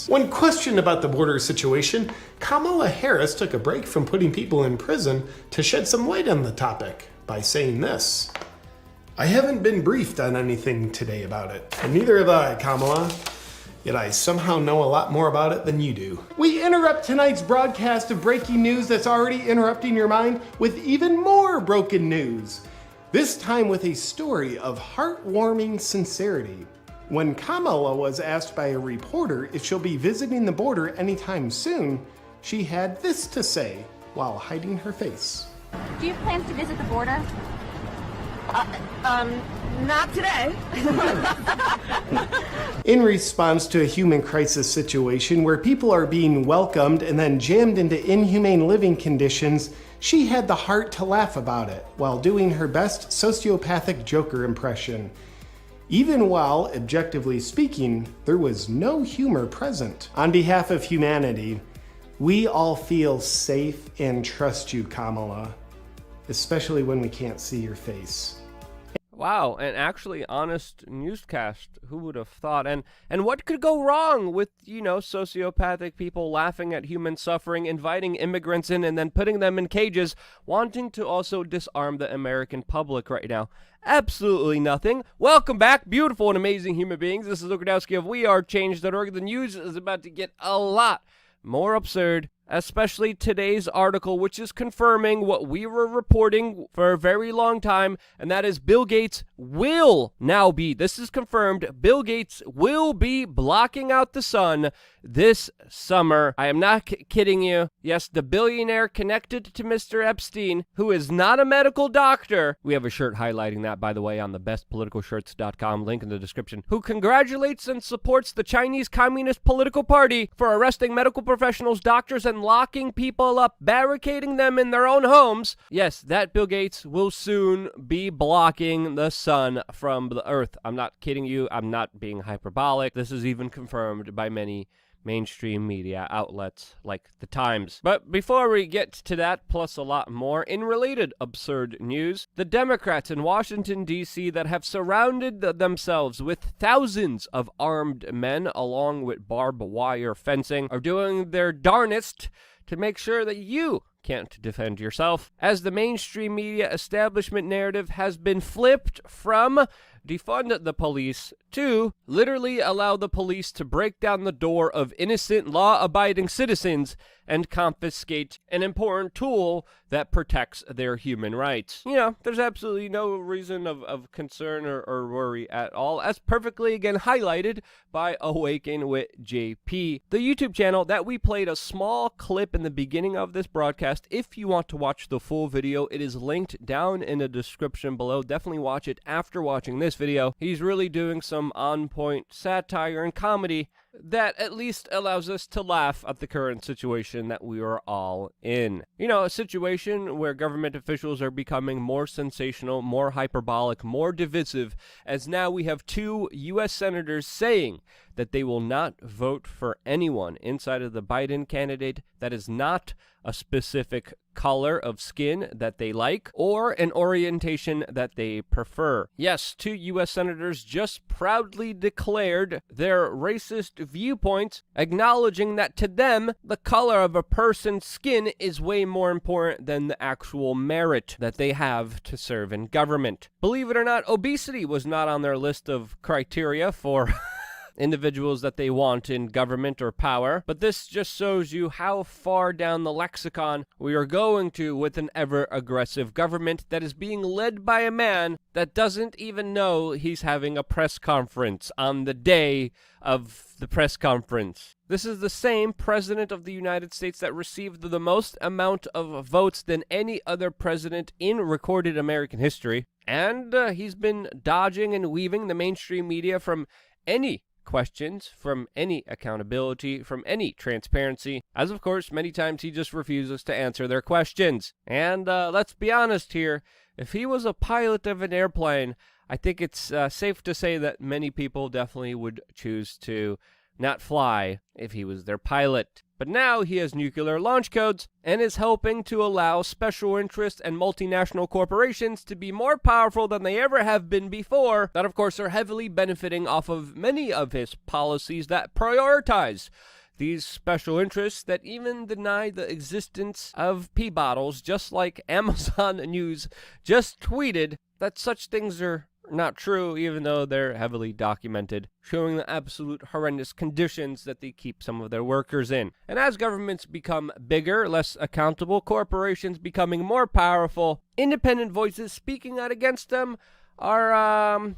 When questioned about the border situation, Kamala Harris took a break from putting people in prison to shed some light on the topic by saying this: "I haven't been briefed on anything today about it, and neither have I, Kamala. Yet I somehow know a lot more about it than you do." We interrupt tonight's broadcast of breaking news that's already interrupting your mind with even more broken news. This time with a story of heartwarming sincerity. When Kamala was asked by a reporter if she'll be visiting the border anytime soon, she had this to say while hiding her face. Do you have plans to visit the border? Not today. In response to a human crisis situation where people are being welcomed and then jammed into inhumane living conditions, she had the heart to laugh about it while doing her best sociopathic Joker impression. Even while, objectively speaking, there was no humor present. On behalf of humanity, we all feel safe and trust you, Kamala, especially when we can't see your face. Wow, an actually honest newscast. Who would have thought? And what could go wrong with, sociopathic people laughing at human suffering, inviting immigrants in, and then putting them in cages, wanting to also disarm the American public right now? Absolutely nothing. Welcome back, beautiful and amazing human beings. This is Luke Radowski of WeAreChange.org. The news is about to get a lot more absurd, especially today's article, which is confirming what we were reporting for a very long time, and that is Bill Gates will now be, this is confirmed, Bill Gates will be blocking out the sun this summer. I am not kidding you. Yes, the billionaire connected to Mr. Epstein, who is not a medical doctor. We have a shirt highlighting that, by the way, on the bestpoliticalshirts.com, link in the description, who congratulates and supports the Chinese Communist Political Party for arresting medical professionals, doctors, and locking people up, barricading them in their own homes. Yes, that Bill Gates will soon be blocking the sun from the earth. I'm not kidding you. I'm not being hyperbolic. This is even confirmed by many mainstream media outlets like The Times. But before we get to that, plus a lot more, in related absurd news, the Democrats in Washington, D.C. that have surrounded themselves with thousands of armed men along with barbed wire fencing are doing their darnest to make sure that you can't defend yourself, as the mainstream media establishment narrative has been flipped from defund the police to literally allow the police to break down the door of innocent law-abiding citizens and confiscate an important tool that protects their human rights. There's absolutely no reason of concern or worry at all, as perfectly again highlighted by Awaken with JP, the YouTube channel that we played a small clip in the beginning of this broadcast. If you want to watch the full video, it is linked down in the description below. Definitely watch it after watching this video. He's really doing some on-point satire and comedy that at least allows us to laugh at the current situation that we are all in. A situation where government officials are becoming more sensational, more hyperbolic, more divisive, as now we have 2 U.S. senators saying that they will not vote for anyone inside of the Biden candidate that is not a specific color of skin that they like or an orientation that they prefer. Yes, 2 U.S. senators just proudly declared their racist viewpoints, acknowledging that to them, the color of a person's skin is way more important than the actual merit that they have to serve in government. Believe it or not, obesity was not on their list of criteria for individuals that they want in government or power, but this just shows you how far down the lexicon we are going to with an ever-aggressive government that is being led by a man that doesn't even know he's having a press conference on the day of the press conference. This is the same president of the United States that received the most amount of votes than any other president in recorded American history, and he's been dodging and weaving the mainstream media from any questions, from any accountability, from any transparency, as of course many times he just refuses to answer their questions. And let's be honest here, if he was a pilot of an airplane, I think it's safe to say that many people definitely would choose to not fly if he was their pilot. But now he has nuclear launch codes and is helping to allow special interests and multinational corporations to be more powerful than they ever have been before, that of course are heavily benefiting off of many of his policies that prioritize these special interests that even deny the existence of pee bottles, just like Amazon News just tweeted that such things are not true, even though they're heavily documented, showing the absolute horrendous conditions that they keep some of their workers in. And as governments become bigger, less accountable, corporations becoming more powerful, independent voices speaking out against them are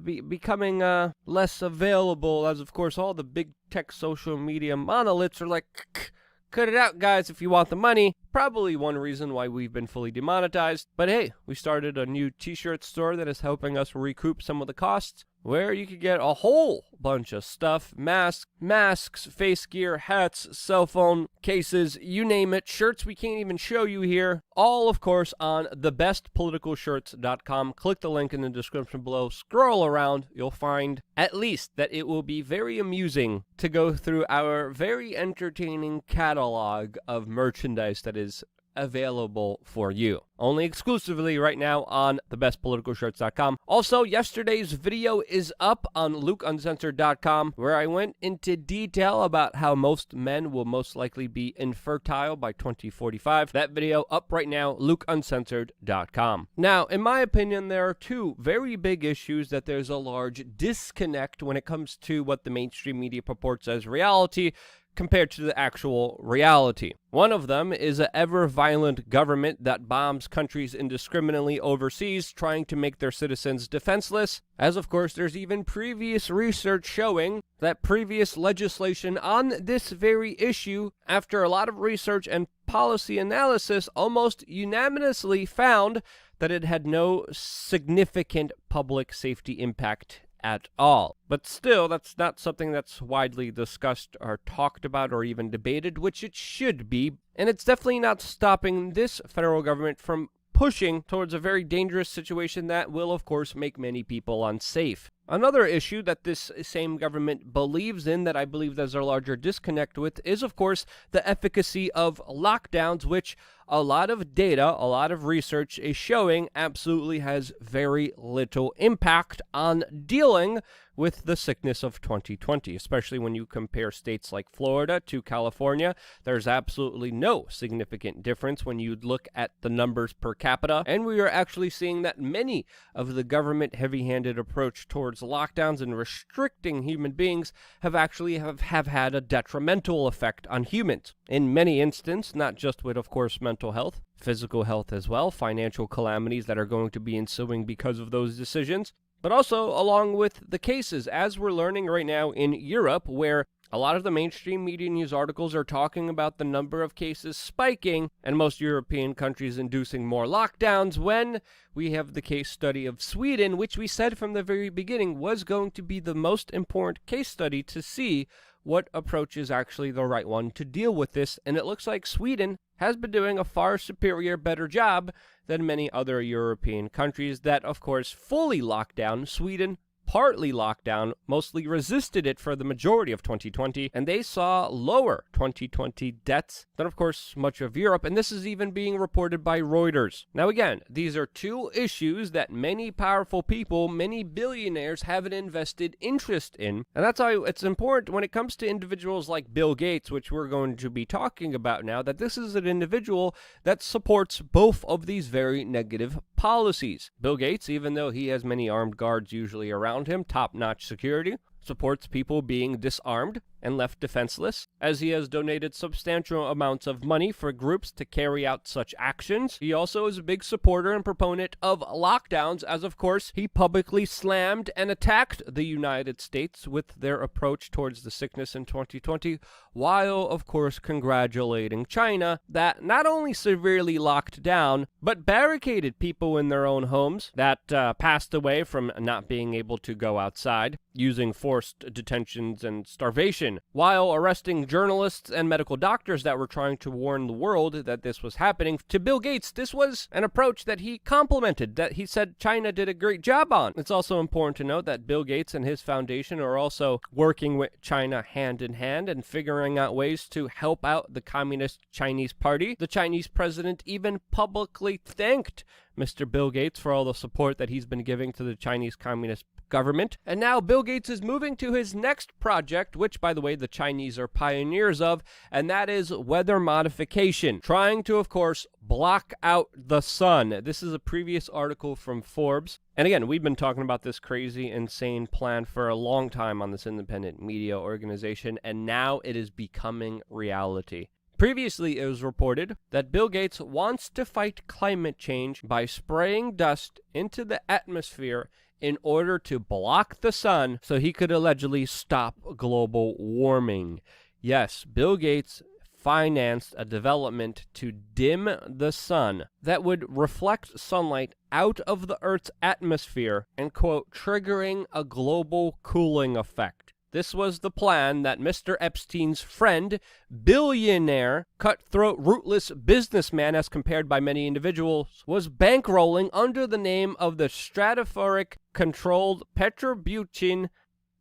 becoming less available, as of course all the big tech social media monoliths are like, cut it out, guys, if you want the money. Probably one reason why we've been fully demonetized. But hey, we started a new t-shirt store that is helping us recoup some of the costs, where you could get a whole bunch of stuff: masks, face gear, hats, cell phone cases, you name it, shirts we can't even show you here. All, of course, on thebestpoliticalshirts.com. Click the link in the description below. Scroll around. You'll find at least that it will be very amusing to go through our very entertaining catalog of merchandise that is available for you. Only exclusively right now on thebestpoliticalshirts.com. Also, yesterday's video is up on lukeuncensored.com, where I went into detail about how most men will most likely be infertile by 2045. That video up right now, lukeuncensored.com. Now, in my opinion, there are two very big issues that there's a large disconnect when it comes to what the mainstream media purports as reality compared to the actual reality. One of them is an ever-violent government that bombs countries indiscriminately overseas, trying to make their citizens defenseless, as of course there's even previous research showing that previous legislation on this very issue, after a lot of research and policy analysis, almost unanimously found that it had no significant public safety impact at all. But still, that's not something that's widely discussed or talked about or even debated, which it should be. And it's definitely not stopping this federal government from pushing towards a very dangerous situation that will, of course, make many people unsafe. Another issue that this same government believes in, that I believe there's a larger disconnect with, is, of course, the efficacy of lockdowns, which a lot of data, a lot of research is showing absolutely has very little impact on dealing with the sickness of 2020, especially when you compare states like Florida to California. There's absolutely no significant difference when you look at the numbers per capita, and we are actually seeing that many of the government heavy-handed approach towards lockdowns and restricting human beings have actually have had a detrimental effect on humans. In many instances, not just with, of course, mental health, physical health as well, financial calamities that are going to be ensuing because of those decisions, but also along with the cases, as we're learning right now in Europe, where a lot of the mainstream media news articles are talking about the number of cases spiking and most European countries inducing more lockdowns, when we have the case study of Sweden, which we said from the very beginning was going to be the most important case study to see what approach is actually the right one to deal with this. And it looks like Sweden has been doing a far superior, better job than many other European countries that, of course, fully locked down. Sweden partly locked down, mostly resisted it for the majority of 2020, and they saw lower 2020 deaths than, of course, much of Europe, and this is even being reported by Reuters. Now again, these are two issues that many powerful people, many billionaires have an invested interest in, and that's why it's important when it comes to individuals like Bill Gates, which we're going to be talking about now, that this is an individual that supports both of these very negative policies. Bill Gates, even though he has many armed guards usually around him, top-notch security, supports people being disarmed and left defenseless, as he has donated substantial amounts of money for groups to carry out such actions. He also is a big supporter and proponent of lockdowns, as of course he publicly slammed and attacked the United States with their approach towards the sickness in 2020, while of course congratulating China that not only severely locked down, but barricaded people in their own homes that passed away from not being able to go outside, using forced detentions and starvation situation, while arresting journalists and medical doctors that were trying to warn the world that this was happening. To Bill Gates, this was an approach that he complimented, that he said China did a great job on. It's also important to note that Bill Gates and his foundation are also working with China hand in hand and figuring out ways to help out the Communist Chinese Party. The Chinese president even publicly thanked Mr. Bill Gates for all the support that he's been giving to the Chinese Communist government. And now Bill Gates is moving to his next project, which, by the way, the Chinese are pioneers of, and that is weather modification, trying to, of course, block out the sun. This is a previous article from Forbes. And again, we've been talking about this crazy, insane plan for a long time on this independent media organization, and now it is becoming reality. Previously, it was reported that Bill Gates wants to fight climate change by spraying dust into the atmosphere in order to block the sun so he could allegedly stop global warming. Yes, Bill Gates financed a development to dim the sun that would reflect sunlight out of the Earth's atmosphere and, quote, triggering a global cooling effect. This was the plan that Mr. Epstein's friend, billionaire, cutthroat, rootless businessman, as compared by many individuals, was bankrolling under the name of the Stratospheric Controlled Petrobutane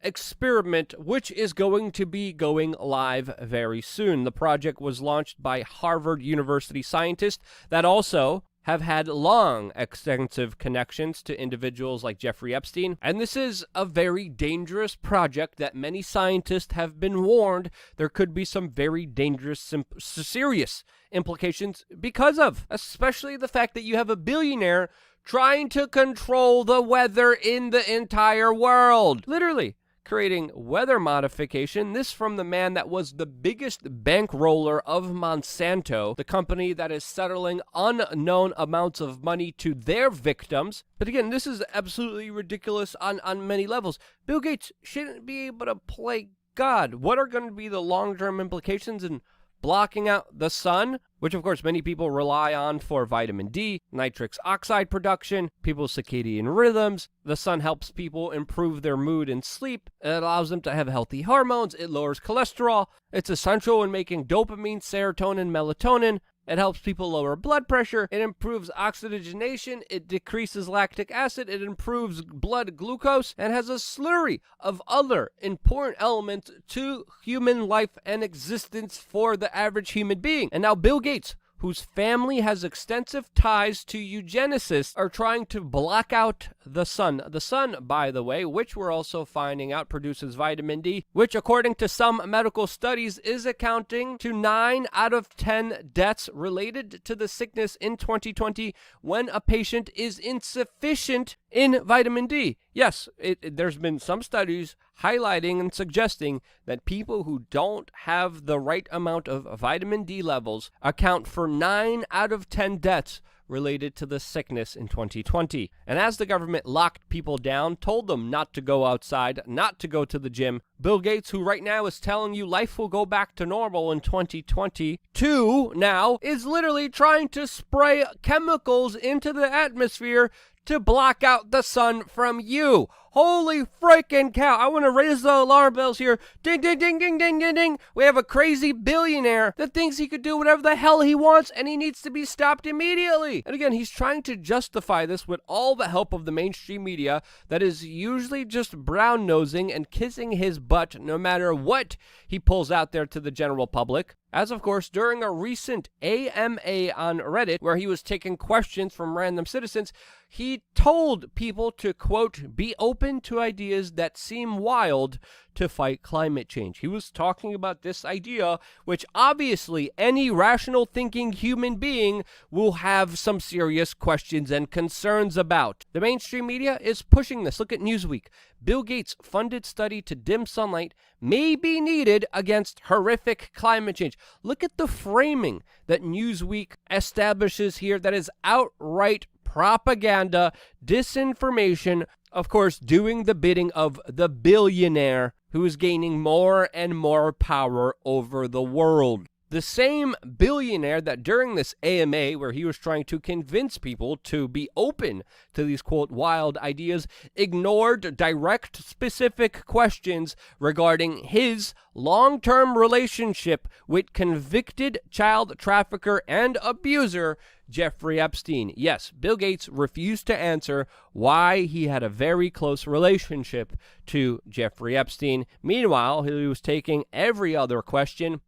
Experiment, which is going to be going live very soon. The project was launched by Harvard University scientists that also have had long, extensive connections to individuals like Jeffrey Epstein. And this is a very dangerous project that many scientists have been warned there could be some very dangerous, serious implications because of, especially the fact that you have a billionaire trying to control the weather in the entire world. Literally creating weather modification. This from the man that was the biggest bankroller of Monsanto, the company that is settling unknown amounts of money to their victims. But again, this is absolutely ridiculous on many levels. Bill Gates shouldn't be able to play God. What are going to be the long-term implications in blocking out the sun, which of course many people rely on for vitamin D, nitric oxide production, people's circadian rhythms. The sun helps people improve their mood and sleep. It allows them to have healthy hormones. It lowers cholesterol. It's essential in making dopamine, serotonin, melatonin. It helps people lower blood pressure. It improves oxygenation. It decreases lactic acid. It improves blood glucose and has a slurry of other important elements to human life and existence for the average human being. And now Bill Gates, whose family has extensive ties to eugenicists, are trying to block out the sun. The sun, by the way, which we're also finding out produces vitamin D, which according to some medical studies is accounting to 9 out of 10 deaths related to the sickness in 2020 when a patient is insufficient in vitamin D. Yes, there's been some studies highlighting and suggesting that people who don't have the right amount of vitamin D levels account for 9 out of 10 deaths related to the sickness in 2020. And as the government locked people down, told them not to go outside, not to go to the gym, Bill Gates, who right now is telling you life will go back to normal in 2022 now, is literally trying to spray chemicals into the atmosphere to block out the sun from you. Holy freaking cow. I want to raise the alarm bells here. Ding, ding, ding, ding, ding, ding, ding. We have a crazy billionaire that thinks he could do whatever the hell he wants, and he needs to be stopped immediately. And again, he's trying to justify this with all the help of the mainstream media that is usually just brown-nosing and kissing his butt no matter what he pulls out there to the general public. As of course, during a recent AMA on Reddit, where he was taking questions from random citizens, he told people to, quote, be open to ideas that seem wild to fight climate change. He was talking about this idea, which obviously any rational thinking human being will have some serious questions and concerns about. The mainstream media is pushing this. Look at Newsweek. Bill Gates' funded study to dim sunlight may be needed against horrific climate change. Look at the framing that Newsweek establishes here that is outright propaganda, disinformation, of course, doing the bidding of the billionaire who is gaining more and more power over the world. The same billionaire that during this AMA, where he was trying to convince people to be open to these, quote, wild ideas, ignored direct, specific questions regarding his long-term relationship with convicted child trafficker and abuser Jeffrey Epstein. Yes, Bill Gates refused to answer why he had a very close relationship to Jeffrey Epstein. Meanwhile, he was taking every other question,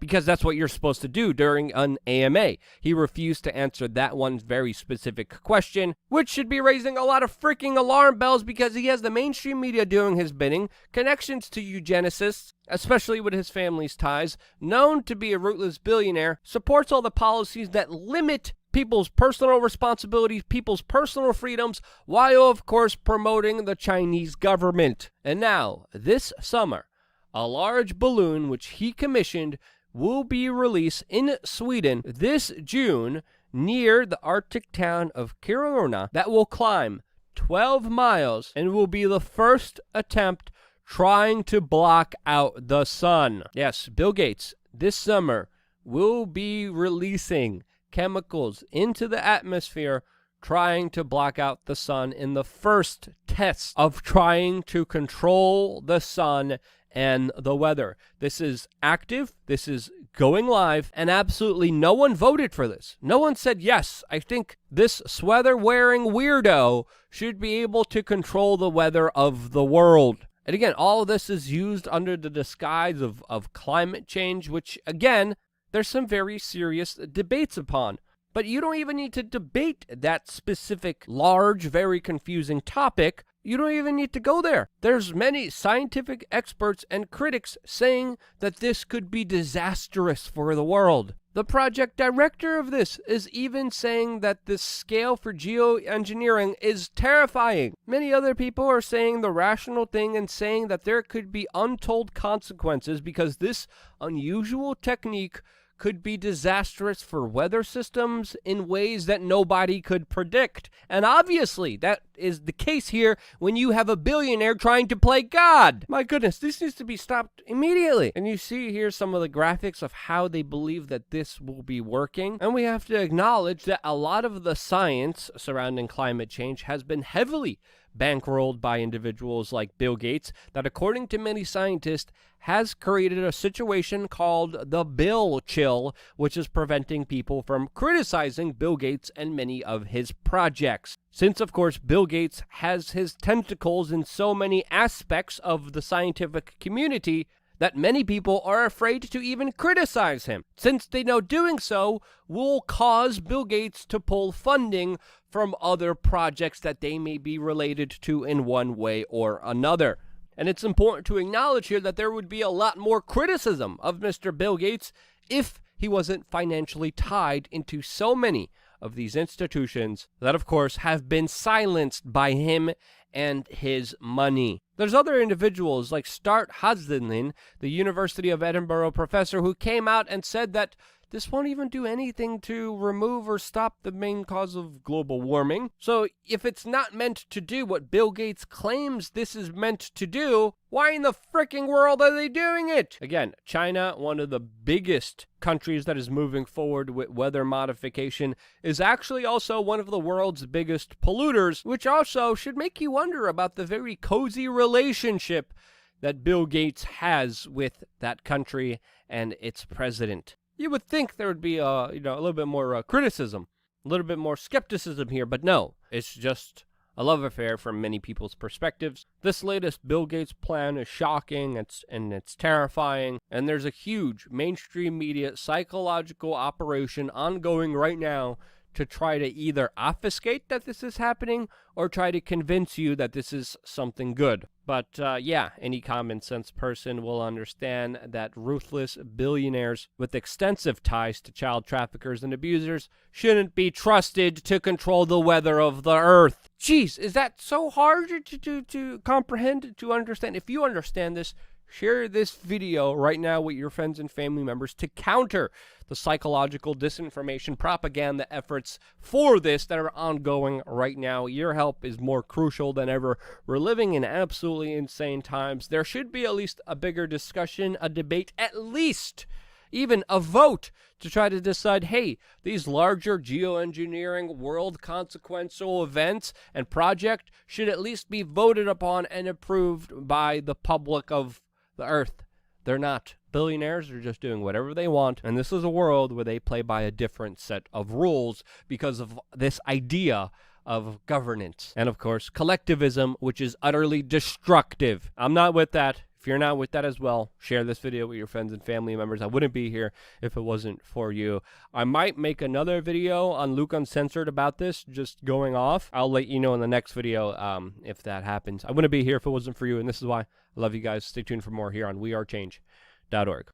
because that's what you're supposed to do during an AMA. He refused to answer that one very specific question, which should be raising a lot of freaking alarm bells, because he has the mainstream media doing his bidding, connections to eugenicists, especially with his family's ties, known to be a rootless billionaire, supports all the policies that limit people's personal responsibilities, people's personal freedoms, while, of course, promoting the Chinese government. And now, this summer, a large balloon which he commissioned will be released in Sweden this June near the Arctic town of Kiruna that will climb 12 miles and will be the first attempt trying to block out the sun. Yes, Bill Gates this summer will be releasing chemicals into the atmosphere trying to block out the sun in the first test of trying to control the sun and the weather. This is active, this is going live, and absolutely no one voted for this. No one said, yes, I think this sweater-wearing weirdo should be able to control the weather of the world. And again, all of this is used under the disguise of climate change, which, again, there's some very serious debates upon. But you don't even need to debate that specific, large, very confusing topic. You don't even need to go there. There's many scientific experts and critics saying that this could be disastrous for the world. The project director of this is even saying that the scale for geoengineering is terrifying. Many other people are saying the rational thing and saying that there could be untold consequences because this unusual technique could be disastrous for weather systems in ways that nobody could predict. And obviously, that is the case here when you have a billionaire trying to play God. My goodness, this needs to be stopped immediately. And you see here some of the graphics of how they believe that this will be working. And we have to acknowledge that a lot of the science surrounding climate change has been heavily bankrolled by individuals like Bill Gates, that according to many scientists has created a situation called the Bill chill, which is preventing people from criticizing Bill Gates and many of his projects. Since, of course, Bill Gates has his tentacles in so many aspects of the scientific community that many people are afraid to even criticize him, since they know doing so will cause Bill Gates to pull funding from other projects that they may be related to in one way or another. And it's important to acknowledge here that there would be a lot more criticism of Mr. Bill Gates if he wasn't financially tied into so many of these institutions that, of course, have been silenced by him and his money. There's other individuals like Start Hasdinlin, the University of Edinburgh professor, who came out and said that this won't even do anything to remove or stop the main cause of global warming. So if it's not meant to do what Bill Gates claims this is meant to do, why in the fricking world are they doing it? Again, China, one of the biggest countries that is moving forward with weather modification, is actually also one of the world's biggest polluters, which also should make you wonder about the very cozy relationship that Bill Gates has with that country and its president. You would think there would be a little bit more criticism, a little bit more skepticism here, but no, it's just a love affair from many people's perspectives. This latest Bill Gates plan is shocking, it's terrifying, and there's a huge mainstream media psychological operation ongoing right now to try to either obfuscate that this is happening or try to convince you that this is something good. But yeah, any common sense person will understand that ruthless billionaires with extensive ties to child traffickers and abusers shouldn't be trusted to control the weather of the earth. Jeez, is that so hard to comprehend, to understand? If you understand this, share this video right now with your friends and family members to counter the psychological disinformation propaganda efforts for this that are ongoing right now. Your help is more crucial than ever. We're living in absolutely insane times. There should be at least a bigger discussion, a debate, at least even a vote to try to decide, hey, these larger geoengineering world consequential events and project should at least be voted upon and approved by the public of the earth. They're not. Billionaires are just doing whatever they want, and this is a world where they play by a different set of rules because of this idea of governance. And of course, collectivism, which is utterly destructive. I'm not with that. If you're not with that as well, share this video with your friends and family members. I wouldn't be here if it wasn't for you. I might make another video on Luke Uncensored about this, just going off. I'll let you know in the next video if that happens. I wouldn't be here if it wasn't for you, and this is why. I love you guys. Stay tuned for more here on WeAreChange.org.